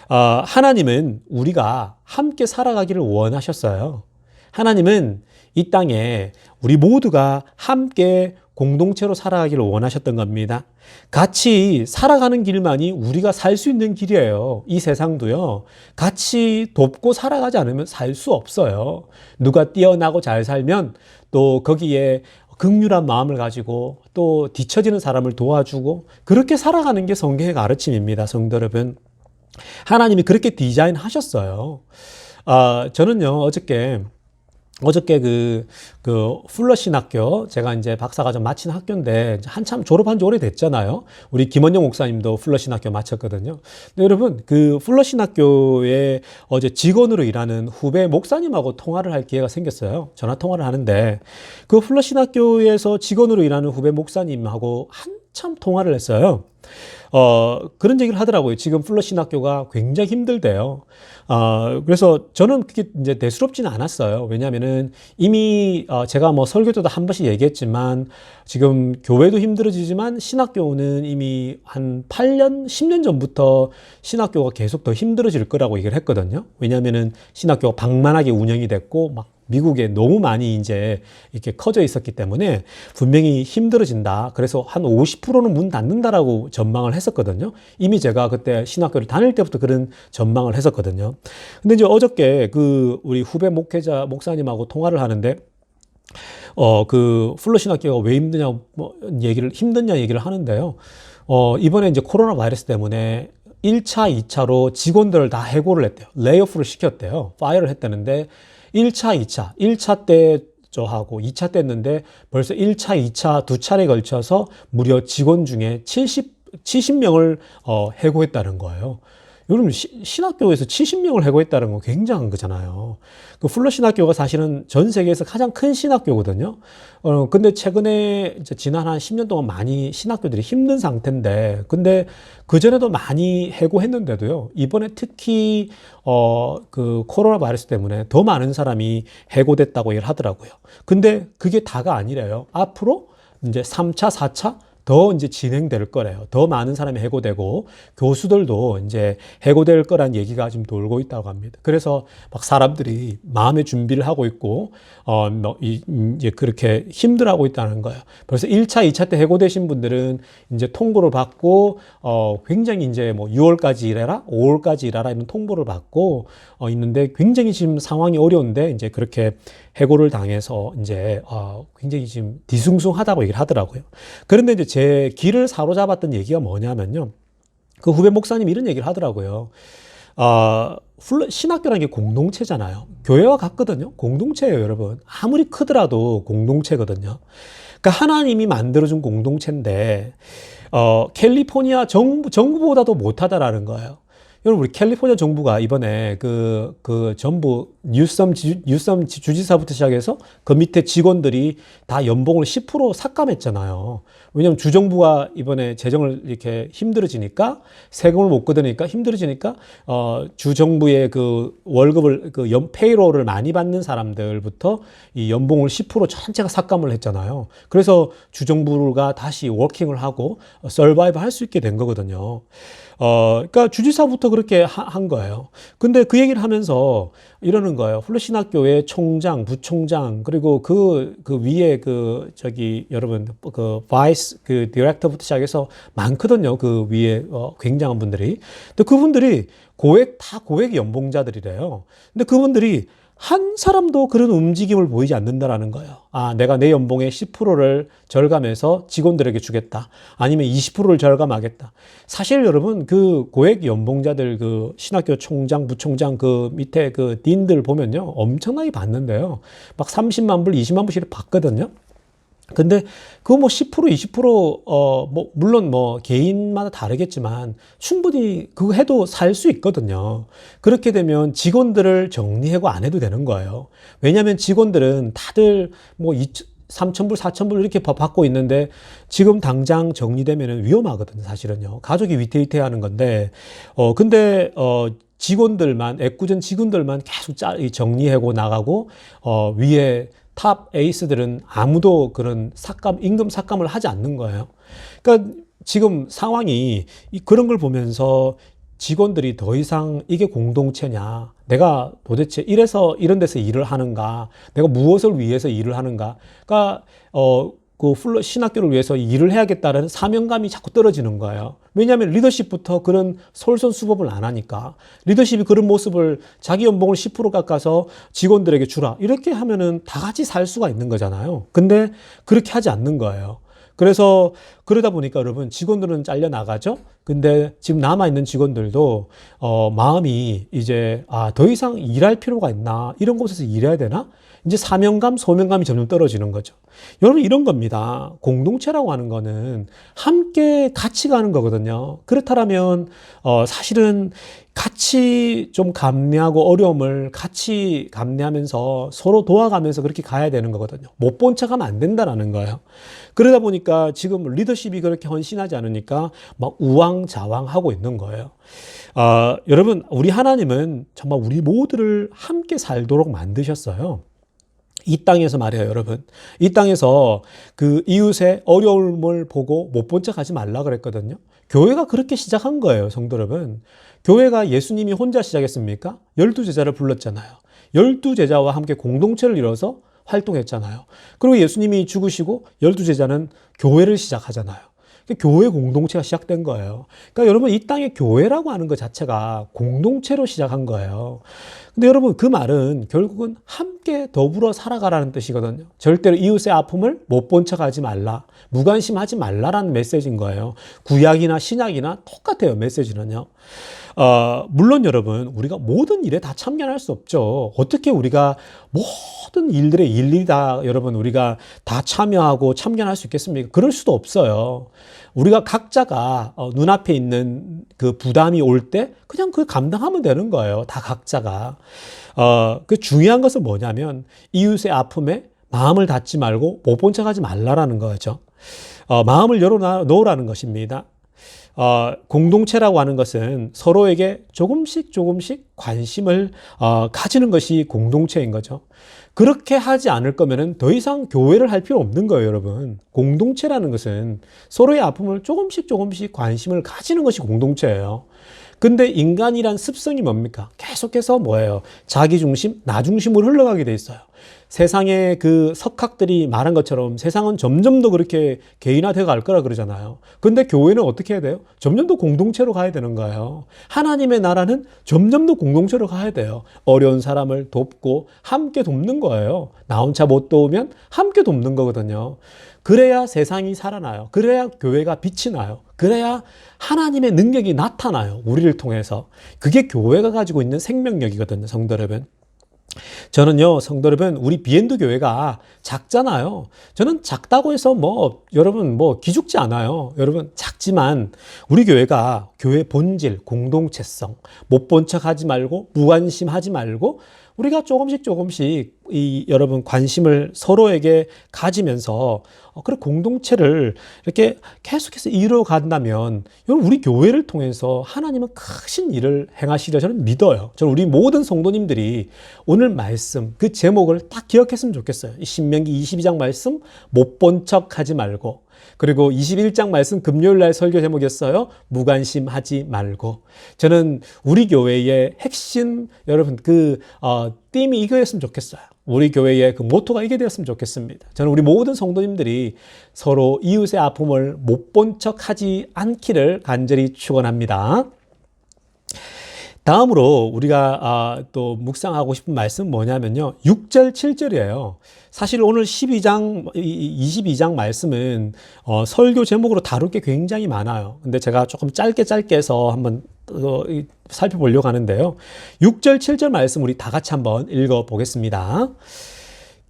하나님은 우리가 함께 살아가기를 원하셨어요. 하나님은 이 땅에 우리 모두가 함께 공동체로 살아가기를 원하셨던 겁니다. 같이 살아가는 길만이 우리가 살 수 있는 길이에요. 이 세상도요. 같이 돕고 살아가지 않으면 살 수 없어요. 누가 뛰어나고 잘 살면 또 거기에 긍휼한 마음을 가지고 또 뒤처지는 사람을 도와주고 그렇게 살아가는 게 성경의 가르침입니다, 성도 여러분. 하나님이 그렇게 디자인하셨어요. 저는요, 어저께 그 풀러 신학교, 제가 이제 박사과정 마친 학교인데, 한참 졸업한 지 오래됐잖아요. 우리 김원영 목사님도 풀러 신학교 마쳤거든요. 근데 여러분, 그 풀러 신학교에 어제 직원으로 일하는 후배 목사님하고 통화를 할 기회가 생겼어요. 전화 통화를 하는데, 그 풀러 신학교에서 직원으로 일하는 후배 목사님하고 한참 통화를 했어요. 그런 얘기를 하더라고요. 지금 풀러 신학교가 굉장히 힘들대요. 그래서 저는 그게 이제 대수롭지는 않았어요. 왜냐면은 이미, 제가 뭐 설교 때도 한 번씩 얘기했지만, 지금 교회도 힘들어지지만, 신학교는 이미 한 8년, 10년 전부터 신학교가 계속 더 힘들어질 거라고 얘기를 했거든요. 왜냐면은 신학교가 방만하게 운영이 됐고, 막 미국에 너무 많이 이제 이렇게 커져 있었기 때문에 분명히 힘들어진다. 그래서 한 50%는 문 닫는다라고 전망을 했었거든요. 이미 제가 그때 신학교를 다닐 때부터 그런 전망을 했었거든요. 근데 이제 어저께 그 우리 후배 목회자 목사님하고 통화를 하는데 그 풀러 신학교가 왜 힘드냐 힘드냐 얘기를 하는데요. 이번에 이제 코로나 바이러스 때문에 1차, 2차로 직원들을 다 해고를 했대요. 레이오프를 시켰대요. 파이어를 했다는데 1차, 2차, 1차 때 저하고 2차 때 했는데 벌써 1차, 2차 두 차례에 걸쳐서 무려 직원 중에 70명을 해고했다는 거예요. 여러분, 신학교에서 70명을 해고했다는 건 굉장한 거잖아요. 그 풀러 신학교가 사실은 전 세계에서 가장 큰 신학교거든요. 근데 최근에 이제 지난 한 10년 동안 많이 신학교들이 힘든 상태인데, 근데 그전에도 많이 해고했는데도요, 이번에 특히, 그 코로나 바이러스 때문에 더 많은 사람이 해고됐다고 얘기를 하더라고요. 근데 그게 다가 아니래요. 앞으로 이제 3차, 4차 더 이제 진행될 거래요. 더 많은 사람이 해고되고 교수들도 이제 해고될 거란 얘기가 지금 돌고 있다고 합니다. 그래서 막 사람들이 마음의 준비를 하고 있고 이제 그렇게 힘들어하고 있다는 거예요. 그래서 1차, 2차 때 해고되신 분들은 이제 통보를 받고 굉장히 이제 뭐 6월까지 일해라, 5월까지 일하라 이런 통보를 받고 있는데 굉장히 지금 상황이 어려운데 이제 그렇게 해고를 당해서 이제 굉장히 지금 뒤숭숭하다고 얘기를 하더라고요. 그런데 이제 제 귀를 사로잡았던 얘기가 뭐냐면요. 그 후배 목사님이 이런 얘기를 하더라고요. 신학교라는 게 공동체잖아요. 교회와 같거든요. 공동체예요, 여러분. 아무리 크더라도 공동체거든요. 그러니까 하나님이 만들어준 공동체인데, 캘리포니아 정부보다도 못하다라는 거예요. 여러분, 우리 캘리포니아 정부가 이번에 그 전부 뉴섬 주지사부터 시작해서 그 밑에 직원들이 다 연봉을 10% 삭감했잖아요. 왜냐하면 주정부가 이번에 재정을 이렇게 힘들어지니까 세금을 못 걷으니까 힘들어지니까 주정부의 그 월급을 페이로를 많이 받는 사람들부터 이 연봉을 10% 전체가 삭감을 했잖아요. 그래서 주정부가 다시 워킹을 하고 서바이브 할 수 있게 된 거거든요. 그러니까 주지사부터 그렇게 한 거예요. 근데 그 얘기를 하면서 이러는 거예요. 훌러신학교의 총장, 부총장, 그리고 그 위에 여러분, 바이스, 디렉터부터 시작해서 많거든요. 그 위에, 굉장한 분들이. 근데 그분들이 다 고액 연봉자들이래요. 근데 그분들이 한 사람도 그런 움직임을 보이지 않는다라는 거예요. 내가 내 연봉의 10%를 절감해서 직원들에게 주겠다. 아니면 20%를 절감하겠다. 사실 여러분, 그 고액 연봉자들, 그 신학교 총장, 부총장, 그 밑에 그 딘들 보면요. 엄청나게 받는데요. 막 30만 불, 20만 불씩 받거든요. 근데 그거 뭐 10%, 20%, 물론 개인마다 다르겠지만 충분히 그거 해도 살 수 있거든요. 그렇게 되면 직원들을 정리해고 안 해도 되는 거예요. 왜냐하면 직원들은 다들 3,000불, 4,000불 이렇게 받고 있는데 지금 당장 정리되면 위험하거든요, 사실은요. 가족이 위태위태하는 건데, 근데, 직원들만, 애꿎은 직원들만 계속 정리하고 나가고, 위에 탑 에이스들은 아무도 그런 임금 삭감을 하지 않는 거예요. 그러니까 지금 상황이 그런 걸 보면서 직원들이 더 이상 이게 공동체냐, 내가 도대체 이런 데서 일을 하는가, 내가 무엇을 위해서 일을 하는가, 그러니까 그 신학교를 위해서 일을 해야겠다는 사명감이 자꾸 떨어지는 거예요. 왜냐하면 리더십부터 그런 솔선수범을 안 하니까. 리더십이 그런 모습을 자기 연봉을 10% 깎아서 직원들에게 주라, 이렇게 하면은 다 같이 살 수가 있는 거잖아요. 근데 그렇게 하지 않는 거예요. 그래서 그러다 보니까 여러분, 직원들은 잘려나가죠. 근데 지금 남아있는 직원들도 마음이 이제 더 이상 일할 필요가 있나, 이런 곳에서 일해야 되나, 이제 사명감, 소명감이 점점 떨어지는 거죠. 여러분, 이런 겁니다. 공동체라고 하는 거는 함께 같이 가는 거거든요. 그렇다면 사실은 같이 좀 감내하고 어려움을 같이 감내하면서 서로 도와가면서 그렇게 가야 되는 거거든요. 못 본 척하면 안 된다라는 거예요. 그러다 보니까 지금 리더십이 그렇게 헌신하지 않으니까 막 우왕좌왕하고 있는 거예요. 여러분, 우리 하나님은 정말 우리 모두를 함께 살도록 만드셨어요. 이 땅에서 말이에요, 여러분. 이 땅에서 그 이웃의 어려움을 보고 못 본 척 하지 말라 그랬거든요. 교회가 그렇게 시작한 거예요, 성도 여러분. 교회가 예수님이 혼자 시작했습니까? 12제자를 불렀잖아요. 12제자와 함께 공동체를 이뤄서 활동했잖아요. 그리고 예수님이 죽으시고 12제자는 교회를 시작하잖아요. 교회 공동체가 시작된 거예요. 그러니까 여러분, 이 땅의 교회라고 하는 것 자체가 공동체로 시작한 거예요. 근데 여러분, 그 말은 결국은 함께 더불어 살아가라는 뜻이거든요. 절대로 이웃의 아픔을 못 본 척하지 말라, 무관심하지 말라라는 메시지인 거예요. 구약이나 신약이나 똑같아요, 메시지는요. 물론 여러분, 우리가 모든 일에 다 참견할 수 없죠. 어떻게 우리가 모든 일들에 일일이 다 여러분, 우리가 다 참여하고 참견할 수 있겠습니까? 그럴 수도 없어요. 우리가 각자가 눈앞에 있는 그 부담이 올 때 그냥 그 감당하면 되는 거예요. 다 각자가. 그 중요한 것은 뭐냐면 이웃의 아픔에 마음을 닫지 말고 못 본 척하지 말라라는 거죠. 마음을 열어놓으라는 것입니다. 공동체라고 하는 것은 서로에게 조금씩 관심을 가지는 것이 공동체인 거죠. 그렇게 하지 않을 거면은 더 이상 교회를 할 필요 없는 거예요, 여러분. 공동체라는 것은 서로의 아픔을 조금씩 관심을 가지는 것이 공동체예요. 근데 인간이란 습성이 뭡니까? 계속해서 뭐예요? 자기 중심, 나 중심으로 흘러가게 돼 있어요. 세상의 그 석학들이 말한 것처럼 세상은 점점 더 그렇게 개인화되어 갈 거라 그러잖아요. 근데 교회는 어떻게 해야 돼요? 점점 더 공동체로 가야 되는 거예요. 하나님의 나라는 점점 더 공동체로 가야 돼요. 어려운 사람을 돕고 함께 돕는 거예요. 나 혼자 못 도우면 함께 돕는 거거든요. 그래야 세상이 살아나요. 그래야 교회가 빛이 나요. 그래야 하나님의 능력이 나타나요. 우리를 통해서. 그게 교회가 가지고 있는 생명력이거든요, 성도 여러분. 저는요, 성도 여러분, 우리 비엔드 교회가 작잖아요. 저는 작다고 해서 여러분, 기죽지 않아요. 여러분, 작지만 우리 교회가 교회 본질, 공동체성, 못 본 척 하지 말고, 무관심 하지 말고, 우리가 조금씩 여러분 관심을 서로에게 가지면서 그런 공동체를 이렇게 계속해서 이루어 간다면 여러분 우리 교회를 통해서 하나님은 크신 일을 행하시리라 저는 믿어요. 저는 우리 모든 성도님들이 오늘 말씀 그 제목을 딱 기억했으면 좋겠어요. 이 신명기 22장 말씀 못 본 척 하지 말고, 그리고 21장 말씀 금요일 날 설교 제목이었어요. 무관심하지 말고. 저는 우리 교회의 핵심 여러분 띠이 이거였으면 좋겠어요. 우리 교회의 그 모토가 이게 되었으면 좋겠습니다. 저는 우리 모든 성도님들이 서로 이웃의 아픔을 못 본 척 하지 않기를 간절히 축원합니다. 다음으로 우리가 또 묵상하고 싶은 말씀은 뭐냐면요. 6절, 7절이에요. 사실 오늘 22장 말씀은 설교 제목으로 다룰 게 굉장히 많아요. 근데 제가 조금 짧게 해서 한번 살펴보려고 하는데요. 6절, 7절 말씀 우리 다 같이 한번 읽어보겠습니다.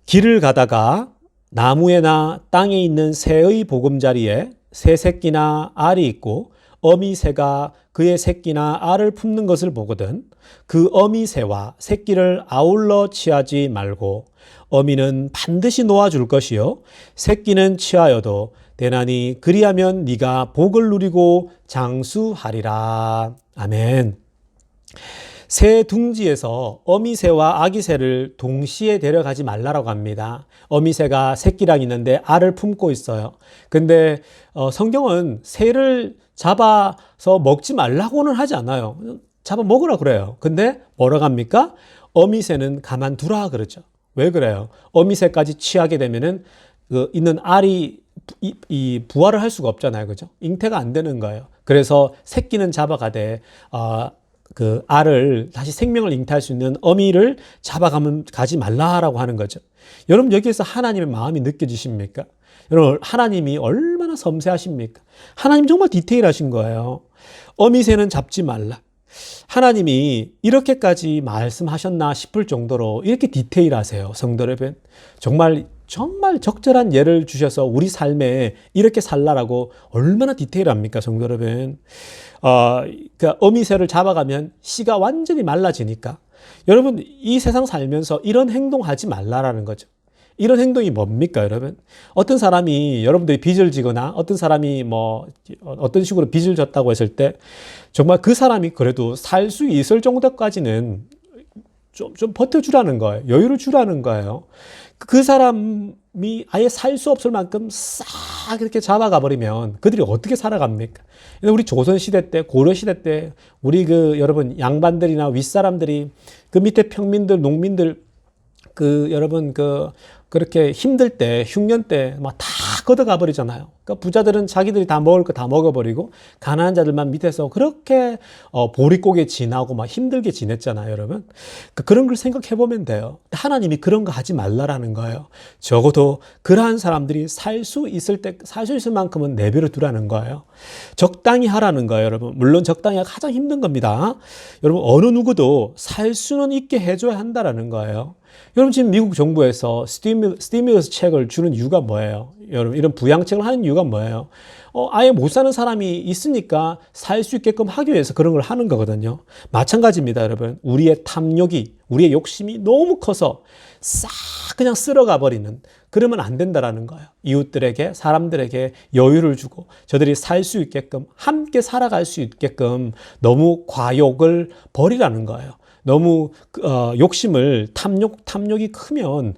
길을 가다가 나무에나 땅에 있는 새의 보금자리에 새 새끼나 알이 있고 어미 새가 그의 새끼나 알을 품는 것을 보거든 그 어미 새와 새끼를 아울러 취하지 말고 어미는 반드시 놓아줄 것이요 새끼는 취하여도 되나니 그리하면 네가 복을 누리고 장수하리라. 아멘. 새 둥지에서 어미새와 아기새를 동시에 데려가지 말라라고 합니다. 어미새가 새끼랑 있는데 알을 품고 있어요. 근데 성경은 새를 잡아서 먹지 말라고는 하지 않아요. 잡아 먹으라 그래요. 근데 뭐라고 합니까? 어미새는 가만두라 그러죠. 왜 그래요? 어미새까지 취하게 되면은 있는 알이 부화를 할 수가 없잖아요. 그죠? 잉태가 안 되는 거예요. 그래서 새끼는 잡아가되 그 알을 다시 생명을 잉태할 수 있는 어미를 가지 말라라고 하는 거죠. 여러분 여기에서 하나님의 마음이 느껴지십니까? 여러분 하나님이 얼마나 섬세하십니까? 하나님 정말 디테일하신 거예요. 어미새는 잡지 말라. 하나님이 이렇게까지 말씀하셨나 싶을 정도로 이렇게 디테일하세요. 성도 여러분. 정말 적절한 예를 주셔서 우리 삶에 이렇게 살라라고 얼마나 디테일합니까, 성도 여러분. 그러니까 어미새를 잡아가면 씨가 완전히 말라지니까 여러분 이 세상 살면서 이런 행동하지 말라라는 거죠. 이런 행동이 뭡니까, 여러분? 어떤 사람이 여러분들이 빚을 지거나 어떤 사람이 어떤 식으로 빚을 졌다고 했을 때 정말 그 사람이 그래도 살 수 있을 정도까지는 좀 버텨주라는 거예요. 여유를 주라는 거예요. 그 사람이 아예 살 수 없을 만큼 싹 이렇게 잡아가 버리면 그들이 어떻게 살아갑니까? 우리 조선시대 때, 고려시대 때, 우리 여러분, 양반들이나 윗사람들이 그 밑에 평민들, 농민들, 여러분, 그렇게 힘들 때, 흉년 때, 다 걷어가 버리잖아요. 그러니까 부자들은 자기들이 다 먹을 거 다 먹어버리고 가난한 자들만 밑에서 그렇게 보릿고개 지나고 막 힘들게 지냈잖아요, 여러분. 그러니까 그런 걸 생각해 보면 돼요. 하나님이 그런 거 하지 말라라는 거예요. 적어도 그러한 사람들이 살 수 있을 만큼은 내버려 두라는 거예요. 적당히 하라는 거예요, 여러분. 물론 적당히 하기가 가장 힘든 겁니다. 여러분, 어느 누구도 살 수는 있게 해줘야 한다라는 거예요. 여러분, 지금 미국 정부에서 스티뮬러스 책을 주는 이유가 뭐예요? 여러분, 이런 부양책을 하는 이유가 뭐예요? 아예 못 사는 사람이 있으니까 살 수 있게끔 하기 위해서 그런 걸 하는 거거든요. 마찬가지입니다, 여러분. 우리의 탐욕이, 우리의 욕심이 너무 커서 싹 그냥 쓸어가 버리는, 그러면 안 된다라는 거예요. 이웃들에게, 사람들에게 여유를 주고 저들이 살 수 있게끔, 함께 살아갈 수 있게끔 너무 과욕을 버리라는 거예요. 너무 욕심을, 탐욕이 크면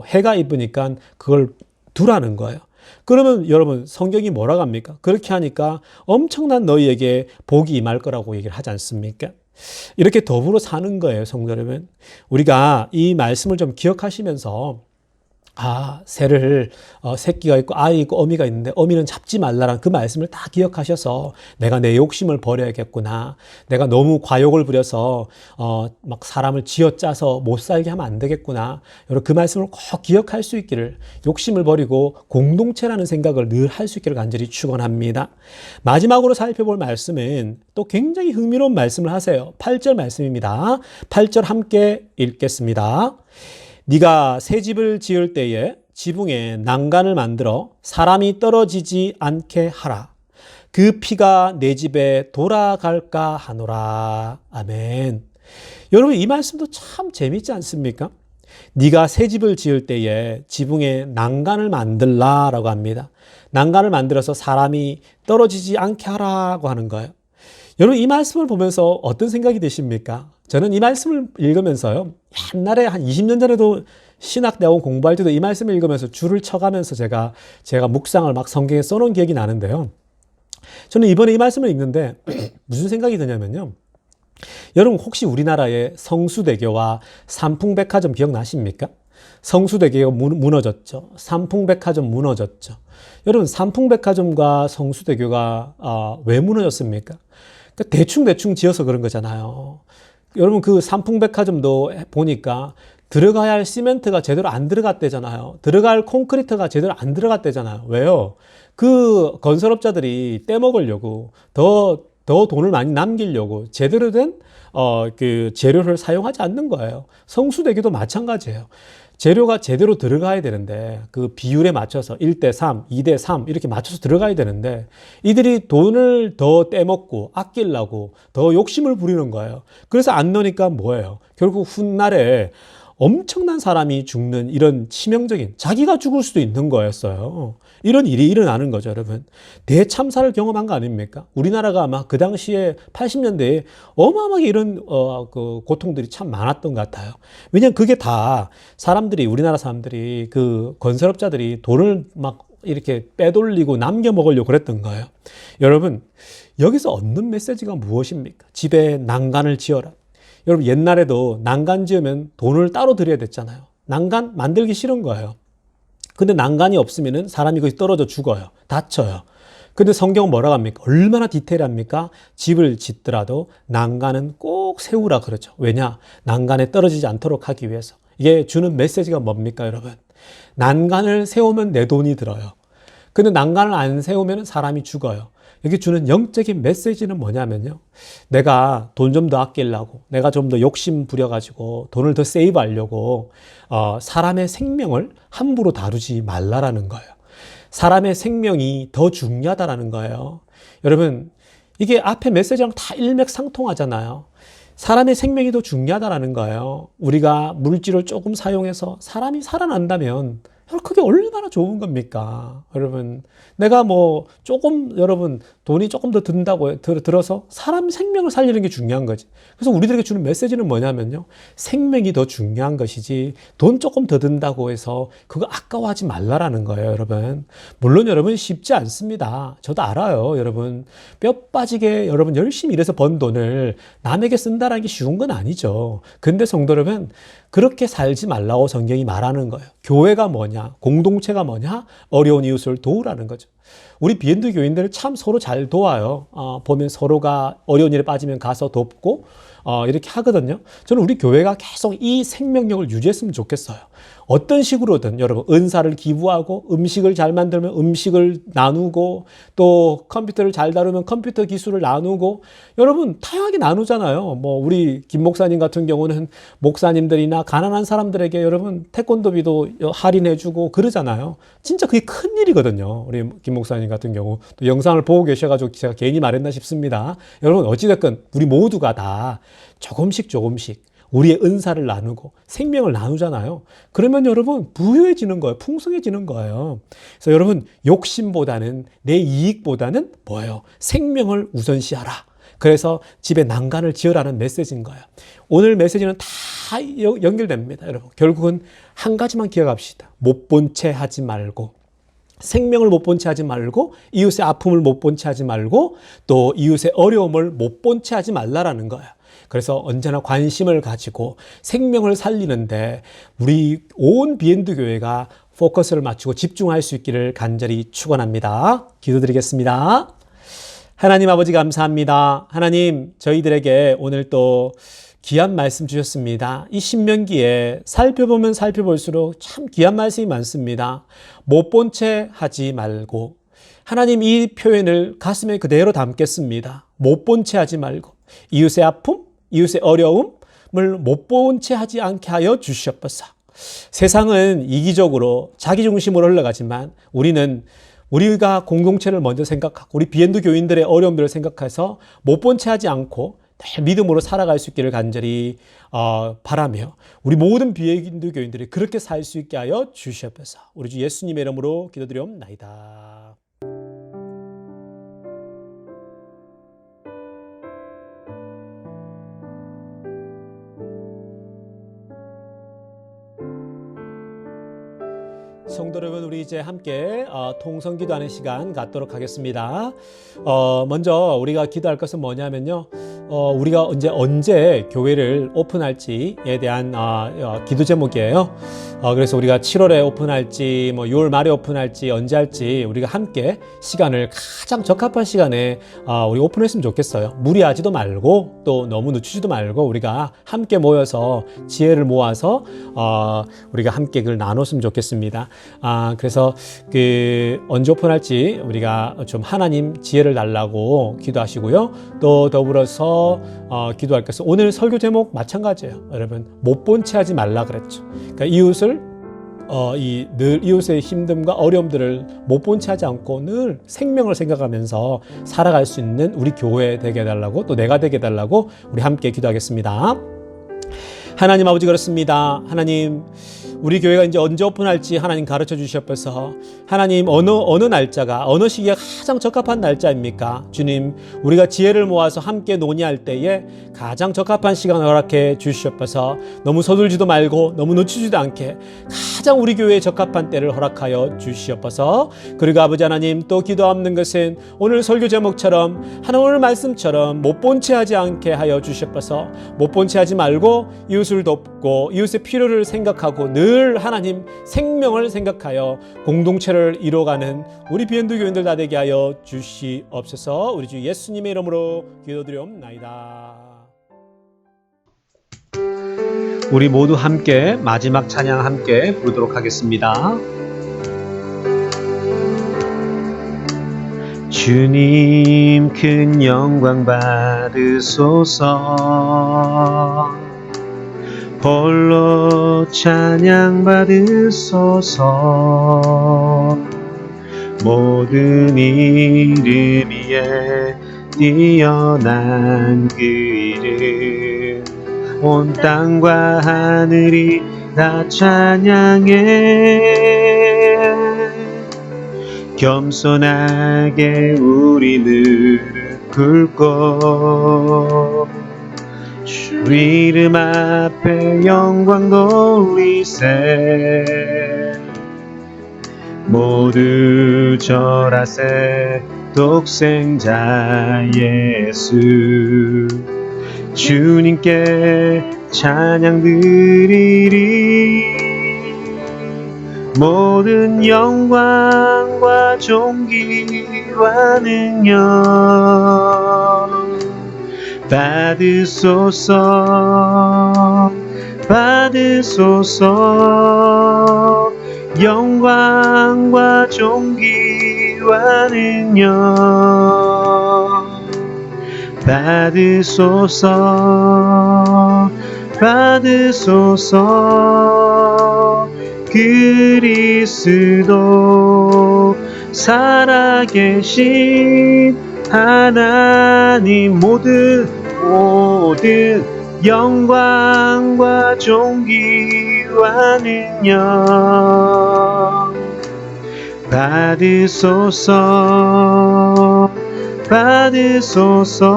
해가 입으니까 그걸 두라는 거예요. 그러면 여러분, 성경이 뭐라고 합니까? 그렇게 하니까 엄청난 너희에게 복이 임할 거라고 얘기를 하지 않습니까? 이렇게 더불어 사는 거예요, 성도 여러분. 우리가 이 말씀을 좀 기억하시면서, 새끼가 있고 아이 있고 어미가 있는데 어미는 잡지 말라라는 그 말씀을 다 기억하셔서 내가 내 욕심을 버려야겠구나. 내가 너무 과욕을 부려서 막 사람을 쥐어짜서 못 살게 하면 안 되겠구나. 여러분, 그 말씀을 꼭 기억할 수 있기를, 욕심을 버리고 공동체라는 생각을 늘 할 수 있기를 간절히 축원합니다. 마지막으로 살펴볼 말씀은 또 굉장히 흥미로운 말씀을 하세요. 8절 말씀입니다. 8절 함께 읽겠습니다. 네가 새 집을 지을 때에 지붕에 난간을 만들어 사람이 떨어지지 않게 하라. 그 피가 내 집에 돌아갈까 하노라. 아멘. 여러분, 이 말씀도 참 재밌지 않습니까? 네가 새 집을 지을 때에 지붕에 난간을 만들라라고 합니다. 난간을 만들어서 사람이 떨어지지 않게 하라고 하는 거예요. 여러분, 이 말씀을 보면서 어떤 생각이 드십니까? 저는 이 말씀을 읽으면서요, 옛날에 한 20년 전에도 신학대학원 공부할 때도 이 말씀을 읽으면서 줄을 쳐가면서 제가 묵상을 막 성경에 써놓은 기억이 나는데요. 저는 이번에 이 말씀을 읽는데 무슨 생각이 드냐면요. 여러분, 혹시 우리나라의 성수대교와 삼풍백화점 기억나십니까? 성수대교가 무너졌죠. 삼풍백화점 무너졌죠. 여러분, 삼풍백화점과 성수대교가 왜 무너졌습니까? 그러니까 대충 지어서 그런 거잖아요. 여러분, 그 삼풍백화점도 보니까 들어가야 할 시멘트가 제대로 안 들어갔대잖아요. 들어갈 콘크리트가 제대로 안 들어갔대잖아요. 왜요? 그 건설업자들이 떼먹으려고, 더 돈을 많이 남기려고 제대로 된 그 재료를 사용하지 않는 거예요. 성수대교도 마찬가지예요. 재료가 제대로 들어가야 되는데 그 비율에 맞춰서 1대3, 2대3 이렇게 맞춰서 들어가야 되는데 이들이 돈을 더 떼먹고 아끼려고 더 욕심을 부리는 거예요. 그래서 안 넣으니까 뭐예요? 결국 훗날에 엄청난 사람이 죽는 이런 치명적인, 자기가 죽을 수도 있는 거였어요. 이런 일이 일어나는 거죠, 여러분. 대참사를 경험한 거 아닙니까? 우리나라가 아마 그 당시에 80년대에 어마어마하게 이런 그 고통들이 참 많았던 것 같아요. 왜냐하면 그게 다 우리나라 사람들이 그 건설업자들이 돈을 막 이렇게 빼돌리고 남겨 먹으려고 그랬던 거예요. 여러분, 여기서 얻는 메시지가 무엇입니까? 집에 난간을 지어라. 여러분, 옛날에도 난간 지으면 돈을 따로 들여야 됐잖아요. 난간 만들기 싫은 거예요. 근데 난간이 없으면 사람이 거기 떨어져 죽어요. 다쳐요. 근데 성경은 뭐라고 합니까? 얼마나 디테일합니까? 집을 짓더라도 난간은 꼭 세우라 그러죠. 왜냐? 난간에 떨어지지 않도록 하기 위해서. 이게 주는 메시지가 뭡니까, 여러분? 난간을 세우면 내 돈이 들어요. 근데 난간을 안 세우면 사람이 죽어요. 여기 주는 영적인 메시지는 뭐냐면요. 내가 돈 좀 더 아끼려고, 내가 좀 더 욕심 부려가지고 돈을 더 세이브하려고 사람의 생명을 함부로 다루지 말라라는 거예요. 사람의 생명이 더 중요하다라는 거예요. 여러분, 이게 앞에 메시지랑 다 일맥상통하잖아요. 사람의 생명이 더 중요하다라는 거예요. 우리가 물질을 조금 사용해서 사람이 살아난다면 그게 얼마나 좋은 겁니까? 여러분, 내가 여러분, 돈이 조금 더 든다고 들어서 사람 생명을 살리는 게 중요한 거지. 그래서 우리들에게 주는 메시지는 뭐냐면요. 생명이 더 중요한 것이지, 돈 조금 더 든다고 해서 그거 아까워하지 말라라는 거예요, 여러분. 물론 여러분, 쉽지 않습니다. 저도 알아요, 여러분. 뼈 빠지게 여러분 열심히 일해서 번 돈을 남에게 쓴다는 게 쉬운 건 아니죠. 근데 성도 여러분, 그렇게 살지 말라고 성경이 말하는 거예요. 교회가 뭐냐? 뭐냐? 공동체가 뭐냐? 어려운 이웃을 도우라는 거죠. 우리 비엔드 교인들 참 서로 잘 도와요. 보면 서로가 어려운 일에 빠지면 가서 돕고 이렇게 하거든요. 저는 우리 교회가 계속 이 생명력을 유지했으면 좋겠어요. 어떤 식으로든 여러분 은사를 기부하고 음식을 잘 만들면 음식을 나누고 또 컴퓨터를 잘 다루면 컴퓨터 기술을 나누고 여러분 다양하게 나누잖아요. 뭐 우리 김 목사님 같은 경우는 목사님들이나 가난한 사람들에게 여러분 태권도비도 할인해주고 그러잖아요. 진짜 그게 큰 일이거든요. 우리 김 목사님 같은 경우 또 영상을 보고 계셔가지고 제가 괜히 말했나 싶습니다. 여러분 어찌됐건 우리 모두가 다 조금씩 우리의 은사를 나누고 생명을 나누잖아요. 그러면 여러분 부유해지는 거예요. 풍성해지는 거예요. 그래서 여러분 욕심보다는 내 이익보다는 뭐예요? 생명을 우선시하라. 그래서 집에 난간을 지으라는 메시지인 거예요. 오늘 메시지는 다 연결됩니다. 여러분 결국은 한 가지만 기억합시다. 못 본 채 하지 말고 생명을 못 본 채 하지 말고 이웃의 아픔을 못 본 채 하지 말고 또 이웃의 어려움을 못 본 채 하지 말라라는 거예요. 그래서 언제나 관심을 가지고 생명을 살리는데 우리 온 비엔드 교회가 포커스를 맞추고 집중할 수 있기를 간절히 축원합니다. 기도드리겠습니다. 하나님 아버지 감사합니다. 하나님 저희들에게 오늘 또 귀한 말씀 주셨습니다. 이 신명기에 살펴보면 살펴볼수록 참 귀한 말씀이 많습니다. 못 본 채 하지 말고 하나님 이 표현을 가슴에 그대로 담겠습니다. 못 본 채 하지 말고 이웃의 아픔, 이웃의 어려움을 못 본 채 하지 않게 하여 주시옵소서. 세상은 이기적으로 자기 중심으로 흘러가지만 우리가 공동체를 먼저 생각하고 우리 비엔드 교인들의 어려움들을 생각해서 못 본 채 하지 않고 늘 믿음으로 살아갈 수 있기를 간절히 바라며 우리 모든 비엔드 교인들이 그렇게 살 수 있게 하여 주시옵소서. 우리 주 예수님의 이름으로 기도드리옵나이다. 성도 여러분, 우리 이제 함께 통성 기도하는 시간 갖도록 하겠습니다. 먼저 우리가 기도할 것은 뭐냐면요. 우리가 언제 교회를 오픈할지에 대한 기도 제목이에요. 그래서 우리가 7월에 오픈할지 6월 말에 오픈할지 언제 할지 우리가 함께 시간을 가장 적합한 시간에 우리 오픈했으면 좋겠어요. 무리하지도 말고 또 너무 늦추지도 말고 우리가 함께 모여서 지혜를 모아서 우리가 함께 그걸 나눴으면 좋겠습니다. 그래서 언제 오픈할지 우리가 좀 하나님 지혜를 달라고 기도하시고요. 또 더불어서 기도할 것은 오늘 설교 제목 마찬가지예요. 여러분 못 본 채 하지 말라 그랬죠. 그러니까 이웃을 늘 이웃의 힘듦과 어려움들을 못 본 채 하지 않고 늘 생명을 생각하면서 살아갈 수 있는 우리 교회 되게 해달라고 또 내가 되게 해달라고 우리 함께 기도하겠습니다. 하나님 아버지 그렇습니다. 하나님 우리 교회가 이제 언제 오픈할지 하나님 가르쳐 주시옵소서. 하나님 어느 날짜가 어느 시기가 가장 적합한 날짜입니까? 주님 우리가 지혜를 모아서 함께 논의할 때에 가장 적합한 시간을 허락해 주시옵소서. 너무 서둘지도 말고 너무 늦추지도 않게 가장 우리 교회에 적합한 때를 허락하여 주시옵소서. 그리고 아버지 하나님 또 기도하는 것은 오늘 설교 제목처럼 하나님 오늘 말씀처럼 못 본 채 하지 않게 하여 주시옵소서. 못 본 채 하지 말고 이웃을 돕고 이웃의 필요를 생각하고 늘 하나님 생명을 생각하여 공동체를 이뤄가는 우리 비엔드 교인들 다 되게 하여 주시옵소서. 우리 주 예수님의 이름으로 기도드리옵나이다. 우리 모두 함께 마지막 찬양 함께 부르도록 하겠습니다. 주님 큰 영광 받으소서. 홀로 찬양 받으소서. 모든 이름 위에 뛰어난 그 이름 온 땅과 하늘이 다 찬양해. 겸손하게 우리 무릎 꿇고 주 이름 앞에 영광 돌리세. 모두 절하세. 독생자 예수 주님께 찬양 드리리. 모든 영광과 존귀와 능력 받으소서 받으소서 영광과 존귀와 능력 받으소서 받으소서 그리스도 살아계신 하나님 모든 영광과 존귀와 능력 받으소서 받으소서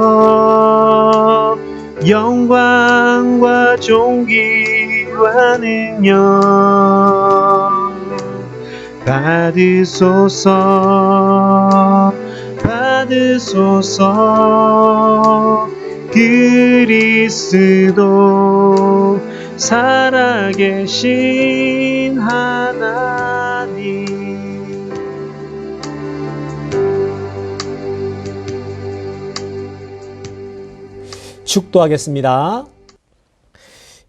영광과 존귀와 능력 받으소서 받으소서 그리스도 살아계신 하나님 축도하겠습니다.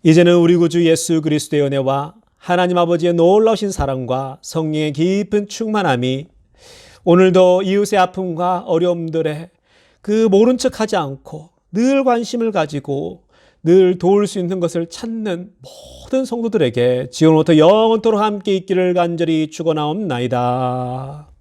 이제는 우리 구주 예수 그리스도의 은혜와 하나님 아버지의 놀라우신 사랑과 성령의 깊은 충만함이 오늘도 이웃의 아픔과 어려움들에 그 모른 척하지 않고 늘 관심을 가지고 늘 도울 수 있는 것을 찾는 모든 성도들에게 지금부터 영원토록 함께 있기를 간절히 축원하옵나이다.